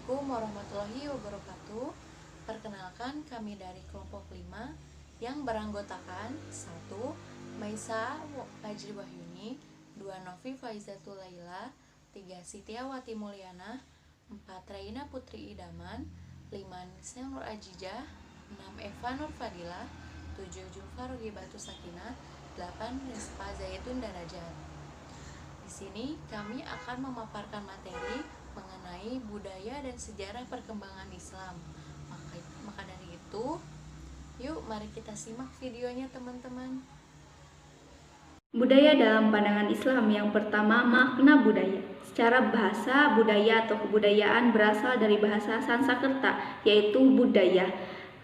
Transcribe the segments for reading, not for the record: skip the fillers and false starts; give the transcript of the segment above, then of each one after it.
Assalamualaikum warahmatullahi wabarakatuh. Perkenalkan, kami dari kelompok 5 yang beranggotakan 1. Maisa Fajri Wahyuni, 2. Novi Faizatul Laila, 3. Sitiawati Mulyana, 4. Raina Putri Idaman, 5. Nisya Nur Ajijah, 6. Eva Nur Fadila, 7. Julfa Rugibatu Sakinah, 8. Rizqa Zaitun Darajat. Di sini kami akan memaparkan materi mengenai budaya dan sejarah perkembangan Islam. Maka dari itu, yuk mari kita simak videonya teman-teman. Budaya dalam pandangan Islam. Yang pertama, makna budaya. Secara bahasa, budaya atau kebudayaan berasal dari bahasa Sanskerta, yaitu budaya.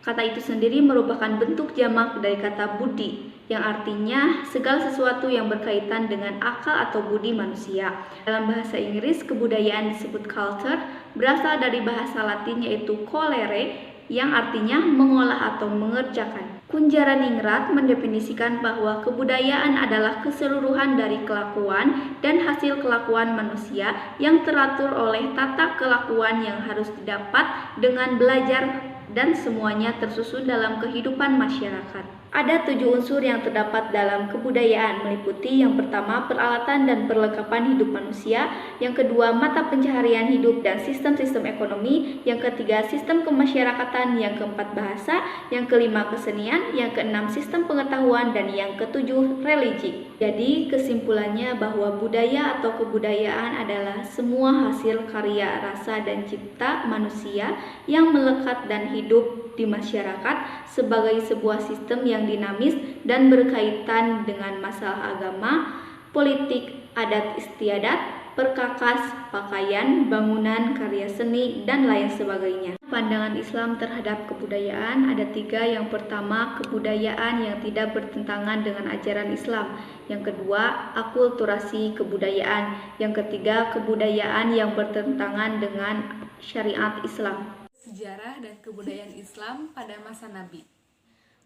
Kata itu sendiri merupakan bentuk jamak dari kata budi, yang artinya segala sesuatu yang berkaitan dengan akal atau budi manusia. Dalam bahasa Inggris, kebudayaan disebut culture, berasal dari bahasa Latin yaitu colere, yang artinya mengolah atau mengerjakan. Kunjaraningrat mendefinisikan bahwa kebudayaan adalah keseluruhan dari kelakuan dan hasil kelakuan manusia yang teratur oleh tata kelakuan yang harus didapat dengan belajar dan semuanya tersusun dalam kehidupan masyarakat. Ada 7 unsur yang terdapat dalam kebudayaan, meliputi yang pertama peralatan dan perlengkapan hidup manusia, yang kedua mata pencaharian hidup dan sistem-sistem ekonomi, yang ketiga sistem kemasyarakatan, yang keempat bahasa, yang kelima kesenian, yang keenam sistem pengetahuan, dan yang ketujuh religi. Jadi kesimpulannya bahwa budaya atau kebudayaan adalah semua hasil karya, rasa, dan cipta manusia yang melekat dan hidup di masyarakat sebagai sebuah sistem yang dinamis dan berkaitan dengan masalah agama, politik, adat istiadat, perkakas, pakaian, bangunan, karya seni, dan lain sebagainya. Pandangan Islam terhadap kebudayaan ada 3. Yang pertama, kebudayaan yang tidak bertentangan dengan ajaran Islam. Yang kedua, akulturasi kebudayaan. Yang ketiga, kebudayaan yang bertentangan dengan syariat Islam. Sejarah dan kebudayaan Islam pada masa Nabi.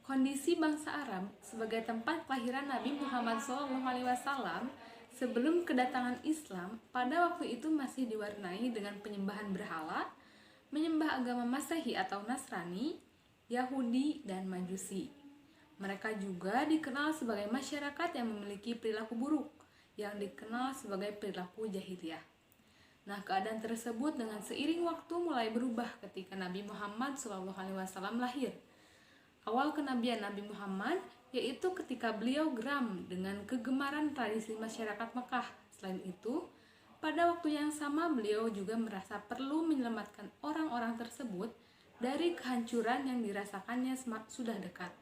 Kondisi bangsa Arab sebagai tempat kelahiran Nabi Muhammad SAW sebelum kedatangan Islam pada waktu itu masih diwarnai dengan penyembahan berhala, menyembah agama Masehi atau Nasrani, Yahudi, dan Majusi. Mereka juga dikenal sebagai masyarakat yang memiliki perilaku buruk, yang dikenal sebagai perilaku jahiliyah. Nah, keadaan tersebut dengan seiring waktu mulai berubah ketika Nabi Muhammad SAW lahir. Awal kenabian Nabi Muhammad yaitu ketika beliau geram dengan kegemaran tradisi masyarakat Mekah. Selain itu, pada waktu yang sama beliau juga merasa perlu menyelamatkan orang-orang tersebut dari kehancuran yang dirasakannya sudah dekat.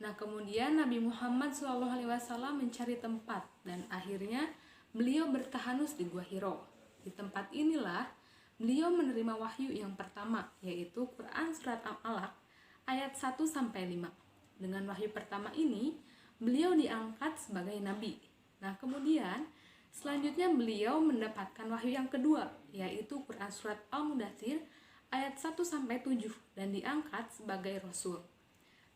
Nah, kemudian Nabi Muhammad SAW mencari tempat dan akhirnya beliau bertahanus di Gua Hiro. Di tempat inilah beliau menerima wahyu yang pertama, yaitu Quran Surat Al-Alaq ayat 1-5. Dengan wahyu pertama ini, beliau diangkat sebagai nabi. Nah, kemudian selanjutnya beliau mendapatkan wahyu yang kedua, yaitu Quran Surat Al-Mudaththir ayat 1-7 dan diangkat sebagai rasul.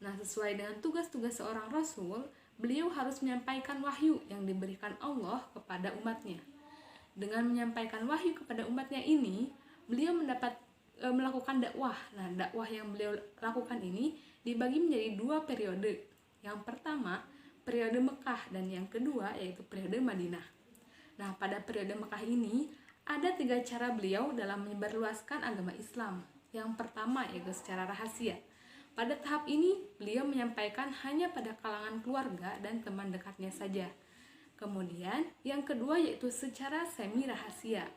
Nah, sesuai dengan tugas-tugas seorang rasul, beliau harus menyampaikan wahyu yang diberikan Allah kepada umatnya. Dengan menyampaikan wahyu kepada umatnya ini, beliau melakukan dakwah. Nah, dakwah yang beliau lakukan ini dibagi menjadi 2 periode. Yang pertama, periode Mekah, dan yang kedua yaitu periode Madinah. Nah, pada periode Mekah ini ada 3 cara beliau dalam menyebarluaskan agama Islam. Yang pertama yaitu secara rahasia. Pada tahap ini, beliau menyampaikan hanya pada kalangan keluarga dan teman dekatnya saja. Kemudian, yang kedua yaitu secara semi rahasia,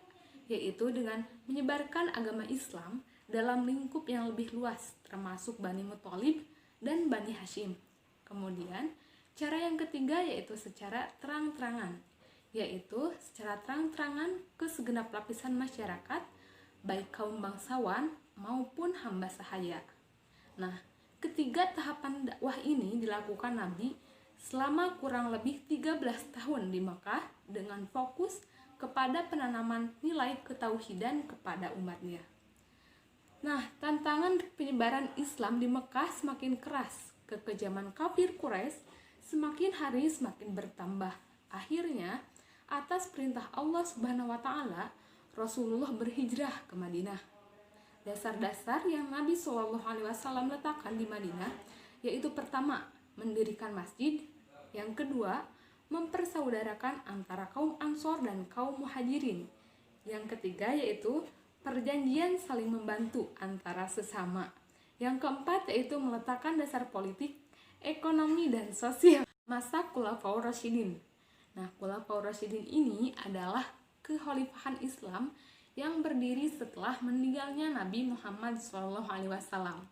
yaitu dengan menyebarkan agama Islam dalam lingkup yang lebih luas, termasuk Bani Muthalib dan Bani Hashim. Kemudian, cara yang ketiga yaitu secara terang-terangan, yaitu secara terang-terangan ke segenap lapisan masyarakat, baik kaum bangsawan maupun hamba sahaya. Nah, ketiga tahapan dakwah ini dilakukan Nabi selama kurang lebih 13 tahun di Mekah dengan fokus kepada penanaman nilai ketauhidan kepada umatnya. Nah, tantangan penyebaran Islam di Mekah semakin keras. Kekejaman kafir Quraisy semakin hari semakin bertambah. Akhirnya, atas perintah Allah Subhanahu wa taala, Rasulullah berhijrah ke Madinah. Dasar-dasar yang Nabi Shallallahu Alaihi Wasallam letakkan di Madinah yaitu pertama, mendirikan masjid, yang kedua, mempersaudarakan antara kaum Ansor dan kaum Muhajirin, yang ketiga yaitu perjanjian saling membantu antara sesama, yang keempat yaitu meletakkan dasar politik, ekonomi, dan sosial masa Khulafaur Rasyidin. Nah, Khulafaur Rasyidin ini adalah kekhalifahan Islam yang berdiri setelah meninggalnya Nabi Muhammad SAW.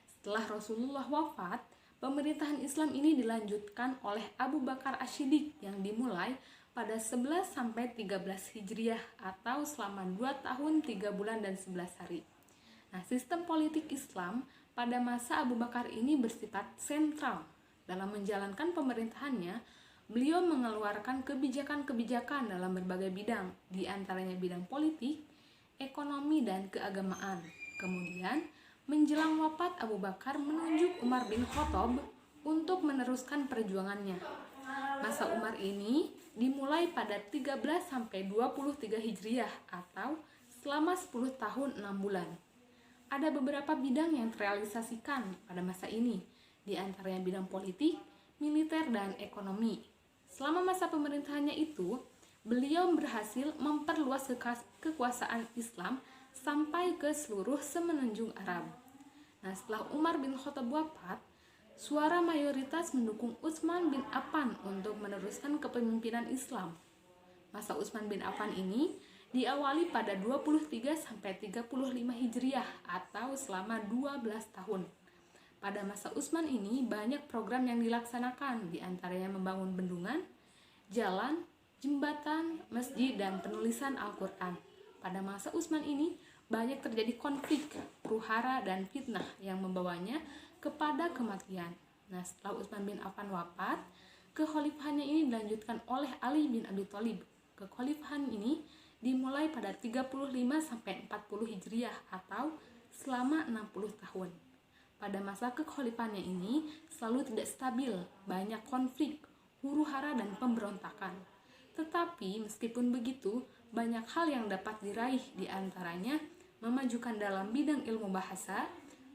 Setelah Rasulullah wafat, pemerintahan Islam ini dilanjutkan oleh Abu Bakar Asy-Syiddiq yang dimulai pada 11-13 Hijriah atau selama 2 tahun 3 bulan dan 11 hari. Nah, sistem politik Islam pada masa Abu Bakar ini bersifat sentral. Dalam menjalankan pemerintahannya, beliau mengeluarkan kebijakan-kebijakan dalam berbagai bidang, di antaranya bidang politik, ekonomi, dan keagamaan. Kemudian, menjelang wafat Abu Bakar menunjuk Umar bin Khattab untuk meneruskan perjuangannya. Masa Umar ini dimulai pada 13-23 Hijriah atau selama 10 tahun 6 bulan. Ada beberapa bidang yang terrealisasikan pada masa ini, di antaranya bidang politik, militer, dan ekonomi. Selama masa pemerintahannya itu, beliau berhasil memperluas kekuasaan Islam sampai ke seluruh semenanjung Arab. Nah, setelah Umar bin Khattab wafat, suara mayoritas mendukung Utsman bin Affan untuk meneruskan kepemimpinan Islam. Masa Utsman bin Affan ini diawali pada 23-35 Hijriah atau selama 12 tahun. Pada masa Utsman ini banyak program yang dilaksanakan, di antaranya membangun bendungan, jalan, jembatan, masjid, dan penulisan Al-Quran. Pada masa Utsman ini banyak terjadi konflik, huru-hara, dan fitnah yang membawanya kepada kematian. Nah, setelah Utsman bin Affan wafat, kekhalifahannya ini dilanjutkan oleh Ali bin Abi Thalib. Kekhalifahan ini dimulai pada 35-40 Hijriah atau selama 60 tahun. Pada masa kekhalifahannya ini selalu tidak stabil, banyak konflik, huru-hara, dan pemberontakan. Tetapi meskipun begitu, banyak hal yang dapat diraih, di antaranya memajukan dalam bidang ilmu bahasa,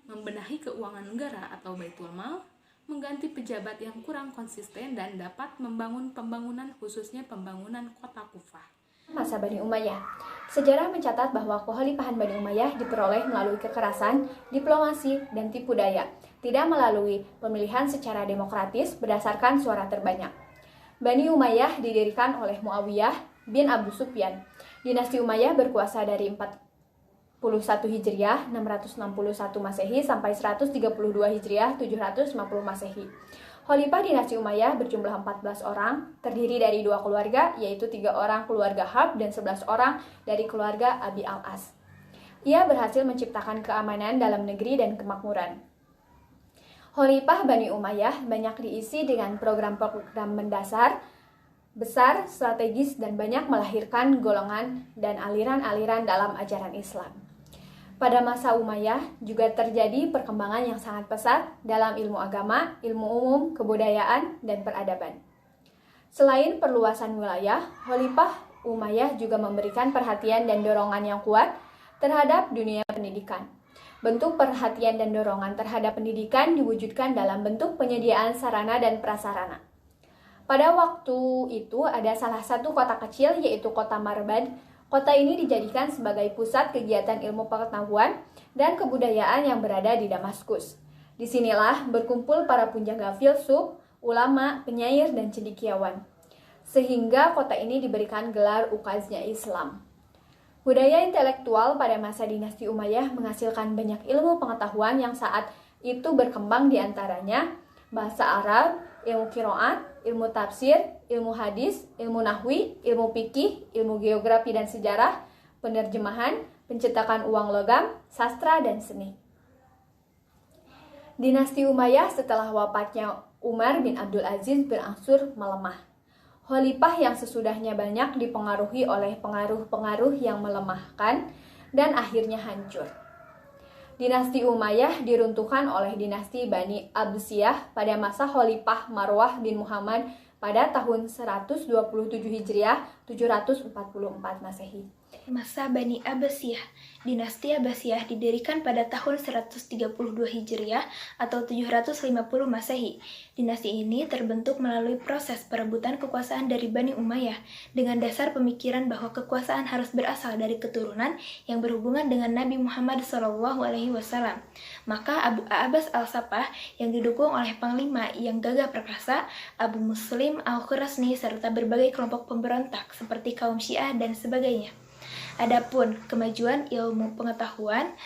membenahi keuangan negara atau baitul mal, mengganti pejabat yang kurang konsisten, dan dapat membangun pembangunan khususnya pembangunan kota Kufah. Masa Bani Umayyah. Sejarah mencatat bahwa kekhalifahan Bani Umayyah diperoleh melalui kekerasan, diplomasi, dan tipu daya, tidak melalui pemilihan secara demokratis berdasarkan suara terbanyak. Bani Umayyah didirikan oleh Muawiyah bin Abu Sufyan. Dinasti Umayyah berkuasa dari 41 Hijriah 661 Masehi sampai 132 Hijriah 750 Masehi. Khalifah dinasti Umayyah berjumlah 14 orang, terdiri dari 2 keluarga, yaitu 3 orang keluarga Harb dan 11 orang dari keluarga Abi Al-As. Ia berhasil menciptakan keamanan dalam negeri dan kemakmuran. Khalifah Bani Umayyah banyak diisi dengan program-program mendasar, besar, strategis, dan banyak melahirkan golongan dan aliran-aliran dalam ajaran Islam. Pada masa Umayyah juga terjadi perkembangan yang sangat pesat dalam ilmu agama, ilmu umum, kebudayaan, dan peradaban. Selain perluasan wilayah, Khalifah Umayyah juga memberikan perhatian dan dorongan yang kuat terhadap dunia pendidikan. Bentuk perhatian dan dorongan terhadap pendidikan diwujudkan dalam bentuk penyediaan sarana dan prasarana. Pada waktu itu ada salah satu kota kecil yaitu kota Marbad. Kota ini dijadikan sebagai pusat kegiatan ilmu pengetahuan dan kebudayaan yang berada di Damaskus. Disinilah berkumpul para penjaga filsuf, ulama, penyair, dan cendekiawan. Sehingga kota ini diberikan gelar Ukaznya Islam. Budaya intelektual pada masa dinasti Umayyah menghasilkan banyak ilmu pengetahuan yang saat itu berkembang, di antaranya bahasa Arab, ilmu qiraat, ilmu tafsir, ilmu hadis, ilmu nahwi, ilmu fikih, ilmu geografi dan sejarah, penerjemahan, pencetakan uang logam, sastra, dan seni. Dinasti Umayyah setelah wafatnya Umar bin Abdul Aziz berangsur melemah. Khalifah yang sesudahnya banyak dipengaruhi oleh pengaruh-pengaruh yang melemahkan dan akhirnya hancur. Dinasti Umayyah diruntuhkan oleh dinasti Bani Abbasiyah pada masa Khalifah Marwah bin Muhammad pada tahun 127 Hijriah 744 Masehi. Masa Bani Abbasiyah. Dinasti Abbasiyah didirikan pada tahun 132 Hijriah atau 750 Masehi. Dinasti ini terbentuk melalui proses perebutan kekuasaan dari Bani Umayyah dengan dasar pemikiran bahwa kekuasaan harus berasal dari keturunan yang berhubungan dengan Nabi Muhammad SAW. Maka Abu Abbas al-Sapah yang didukung oleh panglima yang gagah perkasa, Abu Muslim al-Khurasani serta berbagai kelompok pemberontak seperti kaum Syiah dan sebagainya. Adapun kemajuan ilmu pengetahuan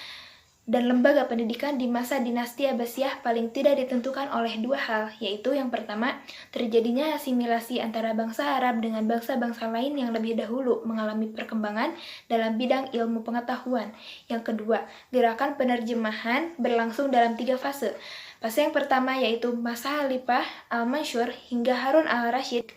dan lembaga pendidikan di masa dinasti Abbasiyah paling tidak ditentukan oleh dua hal, yaitu yang pertama, terjadinya asimilasi antara bangsa Arab dengan bangsa-bangsa lain yang lebih dahulu mengalami perkembangan dalam bidang ilmu pengetahuan. Yang kedua, gerakan penerjemahan berlangsung dalam 3 fase. Fase yang pertama yaitu masa Khalifah Al-Mansur hingga Harun al-Rasyid.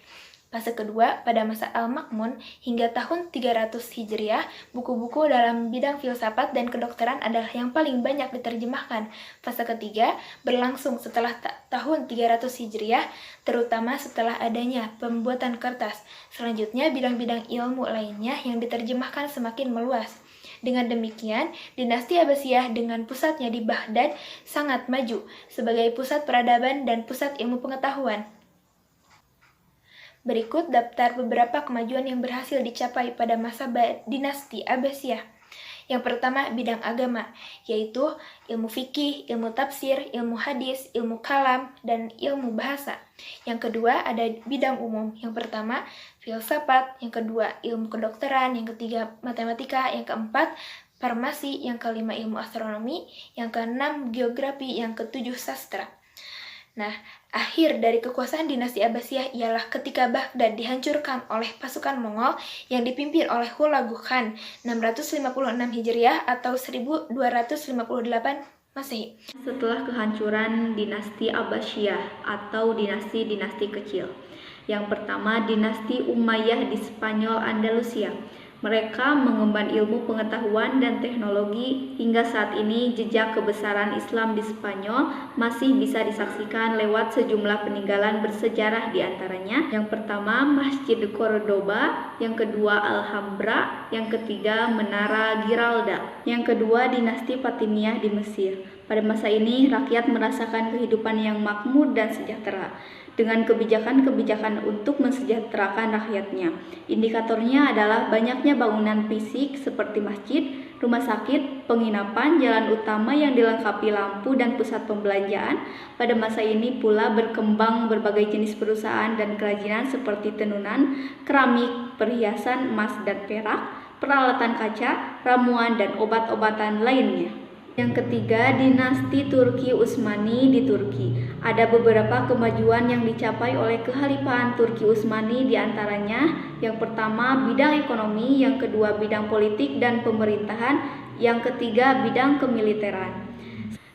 Fase kedua, pada masa Al-Ma'mun hingga tahun 300 Hijriah, buku-buku dalam bidang filsafat dan kedokteran adalah yang paling banyak diterjemahkan. Fase ketiga, berlangsung setelah tahun 300 Hijriah, terutama setelah adanya pembuatan kertas. Selanjutnya, bidang-bidang ilmu lainnya yang diterjemahkan semakin meluas. Dengan demikian, dinasti Abbasiyah dengan pusatnya di Baghdad sangat maju sebagai pusat peradaban dan pusat ilmu pengetahuan. Berikut daftar beberapa kemajuan yang berhasil dicapai pada masa dinasti Abbasiyah. Yang pertama, bidang agama, yaitu ilmu fikih, ilmu tafsir, ilmu hadis, ilmu kalam, dan ilmu bahasa. Yang kedua, ada bidang umum. Yang pertama, filsafat. Yang kedua, ilmu kedokteran. Yang ketiga, matematika. Yang keempat, farmasi. Yang kelima, ilmu astronomi. Yang keenam, geografi. Yang ketujuh, sastra. Nah, akhir dari kekuasaan dinasti Abbasiyah ialah ketika Baghdad dihancurkan oleh pasukan Mongol yang dipimpin oleh Hulagu Khan 656 Hijriah atau 1258 Masehi. Setelah kehancuran dinasti Abbasiyah atau dinasti-dinasti kecil. Yang pertama, dinasti Umayyah di Spanyol Andalusia. Mereka mengemban ilmu pengetahuan dan teknologi hingga saat ini jejak kebesaran Islam di Spanyol masih bisa disaksikan lewat sejumlah peninggalan bersejarah di antaranya. Yang pertama, Masjid Cordoba, yang kedua Alhambra, yang ketiga Menara Giralda, yang kedua dinasti Fatimiyah di Mesir. Pada masa ini, rakyat merasakan kehidupan yang makmur dan sejahtera dengan kebijakan-kebijakan untuk mensejahterakan rakyatnya. Indikatornya adalah banyaknya bangunan fisik seperti masjid, rumah sakit, penginapan, jalan utama yang dilengkapi lampu dan pusat pembelanjaan. Pada masa ini pula berkembang berbagai jenis perusahaan dan kerajinan seperti tenunan, keramik, perhiasan emas dan perak, peralatan kaca, ramuan, dan obat-obatan lainnya. Yang ketiga, dinasti Turki Utsmani di Turki. Ada beberapa kemajuan yang dicapai oleh Kekhalifahan Turki Utsmani di antaranya. Yang pertama, bidang ekonomi, yang kedua bidang politik dan pemerintahan, yang ketiga bidang kemiliteran.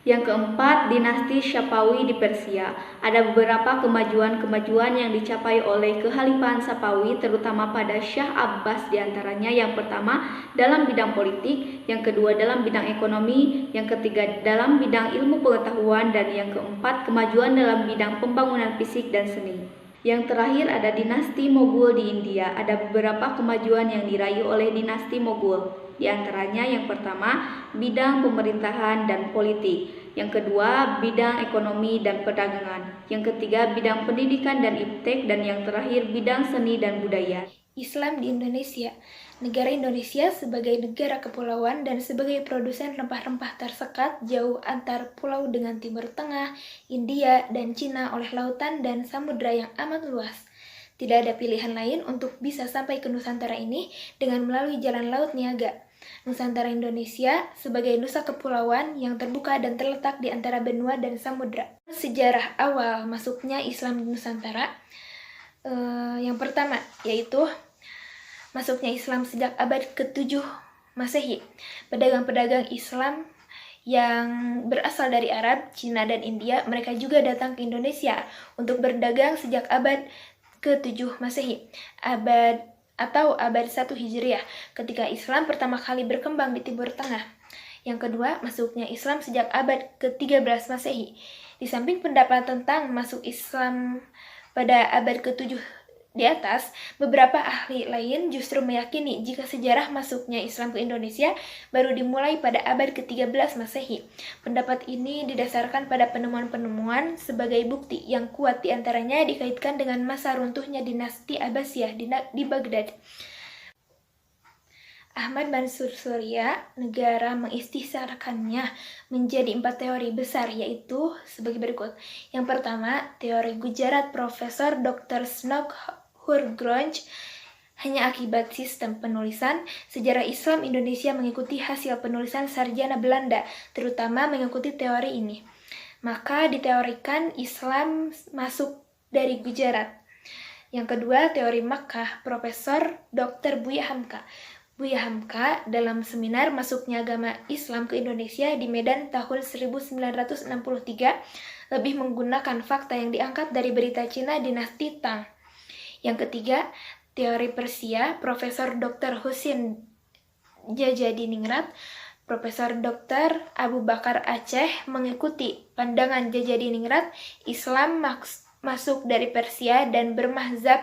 Yang keempat, dinasti Safawi di Persia. Ada beberapa kemajuan-kemajuan yang dicapai oleh Kekhalifahan Safawi terutama pada Syah Abbas di antaranya. Yang pertama, dalam bidang politik, yang kedua dalam bidang ekonomi, yang ketiga dalam bidang ilmu pengetahuan, dan yang keempat, kemajuan dalam bidang pembangunan fisik dan seni. Yang terakhir ada dinasti Moghul di India. Ada beberapa kemajuan yang diraih oleh dinasti Moghul. Di antaranya yang pertama, bidang pemerintahan dan politik. Yang kedua, bidang ekonomi dan perdagangan. Yang ketiga, bidang pendidikan dan iptek. Dan yang terakhir, bidang seni dan budaya. Islam di Indonesia. Negara Indonesia sebagai negara kepulauan dan sebagai produsen rempah-rempah tersekat jauh antar pulau dengan Timur Tengah, India, dan Cina oleh lautan dan samudera yang amat luas. Tidak ada pilihan lain untuk bisa sampai ke Nusantara ini dengan melalui jalan laut niaga. Nusantara Indonesia sebagai nusa kepulauan yang terbuka dan terletak di antara benua dan samudera. Sejarah awal masuknya Islam di Nusantara. Yang pertama yaitu masuknya Islam sejak abad ke-7 Masehi. Pedagang-pedagang Islam yang berasal dari Arab, Cina, dan India, mereka juga datang ke Indonesia untuk berdagang sejak abad ke-7 Masehi, abad 1 Hijriah, ketika Islam pertama kali berkembang di Timur Tengah. Yang kedua, masuknya Islam sejak abad ke-13 Masehi. Di samping pendapat tentang masuk Islam pada abad ke-7 di atas, beberapa ahli lain justru meyakini jika sejarah masuknya Islam ke Indonesia baru dimulai pada abad ke-13 Masehi. Pendapat ini didasarkan pada penemuan-penemuan sebagai bukti yang kuat, diantaranya dikaitkan dengan masa runtuhnya dinasti Abbasiyah di Baghdad. Ahmad Mansur Surya Negara mengistisharkannya menjadi 4 teori besar, yaitu sebagai berikut. Yang pertama, teori Gujarat Profesor Dr. Snok Hurgronj. Hanya akibat sistem penulisan, sejarah Islam Indonesia mengikuti hasil penulisan sarjana Belanda, terutama mengikuti teori ini. Maka diteorikan Islam masuk dari Gujarat. Yang kedua, teori Makkah Profesor Dr. Buya Hamka. Buya Hamka dalam seminar masuknya agama Islam ke Indonesia di Medan tahun 1963 lebih menggunakan fakta yang diangkat dari berita Cina dinasti Tang. Yang ketiga, teori Persia Profesor Dr. Husin Djajadiningrat. Profesor Dr. Abu Bakar Aceh mengikuti pandangan Djajadiningrat, Islam masuk dari Persia dan bermazhab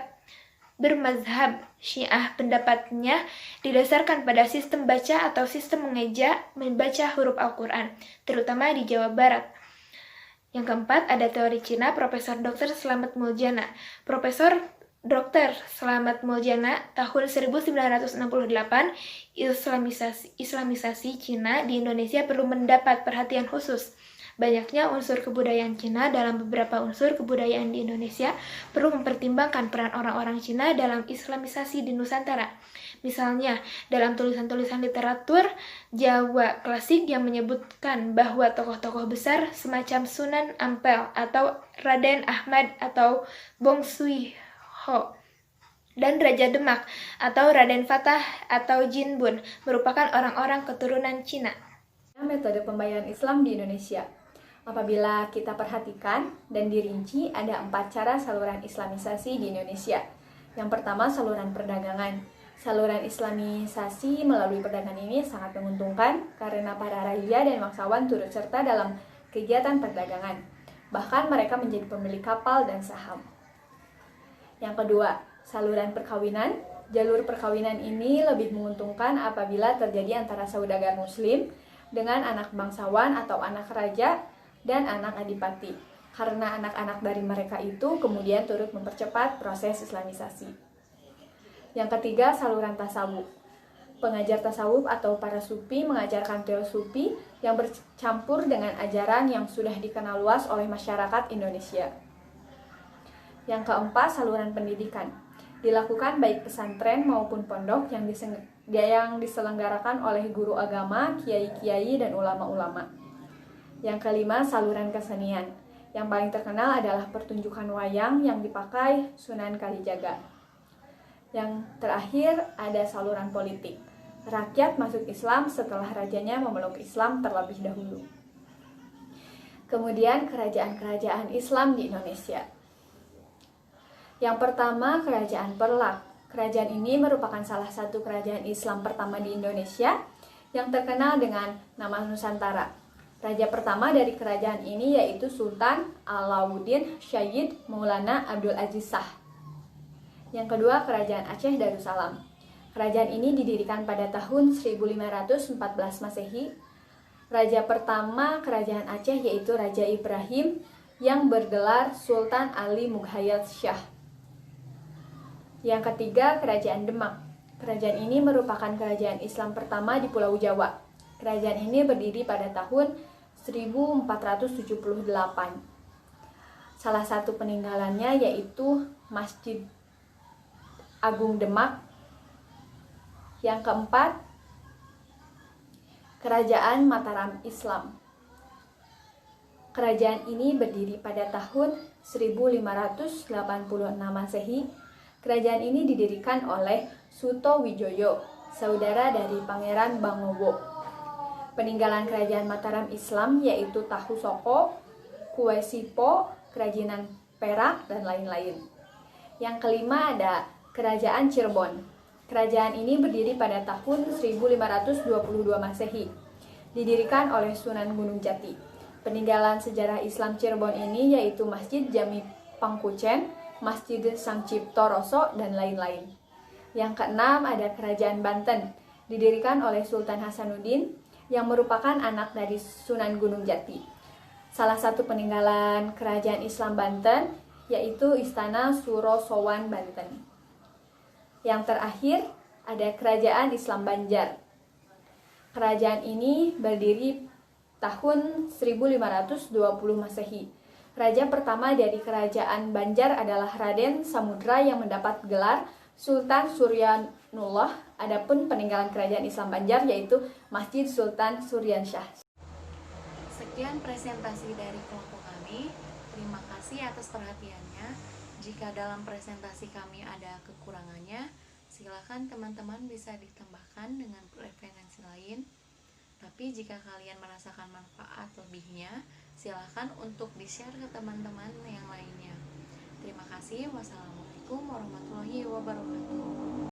Syiah. Pendapatnya didasarkan pada sistem baca atau sistem membaca huruf Al-Quran, terutama di Jawa Barat. Yang keempat, ada teori Cina Profesor Dr. Slamet Muljana. Profesor Dr. Slamet Muljana tahun 1968, Islamisasi Cina di Indonesia perlu mendapat perhatian khusus. Banyaknya unsur kebudayaan Cina dalam beberapa unsur kebudayaan di Indonesia perlu mempertimbangkan peran orang-orang Cina dalam Islamisasi di Nusantara. Misalnya, dalam tulisan-tulisan literatur Jawa klasik yang menyebutkan bahwa tokoh-tokoh besar semacam Sunan Ampel atau Raden Ahmad atau Bong Sui-ho dan Raja Demak atau Raden Fatah atau Jin Bun merupakan orang-orang keturunan Cina. Metode pembayaran Islam di Indonesia. Apabila kita perhatikan dan dirinci, ada 4 cara saluran Islamisasi di Indonesia. Yang pertama, saluran perdagangan. Saluran Islamisasi melalui perdagangan ini sangat menguntungkan karena para raja dan bangsawan turut serta dalam kegiatan perdagangan. Bahkan mereka menjadi pemilik kapal dan saham. Yang kedua, saluran perkawinan. Jalur perkawinan ini lebih menguntungkan apabila terjadi antara saudagar muslim dengan anak bangsawan atau anak raja dan anak adipati, karena anak-anak dari mereka itu kemudian turut mempercepat proses Islamisasi. Yang ketiga, saluran tasawuf. Pengajar tasawuf atau para sufi mengajarkan teosofi yang bercampur dengan ajaran yang sudah dikenal luas oleh masyarakat Indonesia. Yang keempat, saluran pendidikan. Dilakukan baik pesantren maupun pondok yang diselenggarakan oleh guru agama, kiai-kiai, dan ulama-ulama. Yang kelima, saluran kesenian. Yang paling terkenal adalah pertunjukan wayang yang dipakai Sunan Kalijaga. Yang terakhir, ada saluran politik. Rakyat masuk Islam setelah rajanya memeluk Islam terlebih dahulu. Kemudian, kerajaan-kerajaan Islam di Indonesia. Yang pertama, Kerajaan Perlak. Kerajaan ini merupakan salah satu kerajaan Islam pertama di Indonesia yang terkenal dengan nama Nusantara. Raja pertama dari kerajaan ini yaitu Sultan Alauddin Syed Maulana Abdul Aziz Shah. Yang kedua, Kerajaan Aceh Darussalam. Kerajaan ini didirikan pada tahun 1514 Masehi. Raja pertama Kerajaan Aceh yaitu Raja Ibrahim yang bergelar Sultan Ali Mughayat Shah. Yang ketiga, Kerajaan Demak. Kerajaan ini merupakan kerajaan Islam pertama di Pulau Jawa. Kerajaan ini berdiri pada tahun 1478. Salah satu peninggalannya yaitu Masjid Agung Demak. Yang keempat, Kerajaan Mataram Islam. Kerajaan ini berdiri pada tahun 1586 Masehi. Kerajaan ini didirikan oleh Suto Wijoyo, saudara dari Pangeran Bangowo. Peninggalan Kerajaan Mataram Islam yaitu tahu soko, kue sipo, kerajinan perak, dan lain-lain. Yang kelima ada Kerajaan Cirebon. Kerajaan ini berdiri pada tahun 1522 Masehi. Didirikan oleh Sunan Gunung Jati. Peninggalan sejarah Islam Cirebon ini yaitu Masjid Jami Pangkucen Masjid Sang Cipto Roso, dan lain-lain. Yang keenam ada Kerajaan Banten, didirikan oleh Sultan Hasanuddin yang merupakan anak dari Sunan Gunung Jati. Salah satu peninggalan Kerajaan Islam Banten yaitu Istana Surosowan Banten. Yang terakhir ada Kerajaan Islam Banjar. Kerajaan ini berdiri tahun 1520 Masehi. Raja pertama dari Kerajaan Banjar adalah Raden Samudra yang mendapat gelar Sultan Suryanullah. Adapun peninggalan Kerajaan Islam Banjar yaitu Masjid Sultan Suryansyah. Sekian presentasi dari kelompok kami. Terima kasih atas perhatiannya. Jika dalam presentasi kami ada kekurangannya, silakan teman-teman bisa ditambahkan dengan referensi lain. Tapi jika kalian merasakan manfaat lebihnya, silakan untuk di-share ke teman-teman yang lainnya. Terima kasih. Wassalamualaikum warahmatullahi wabarakatuh.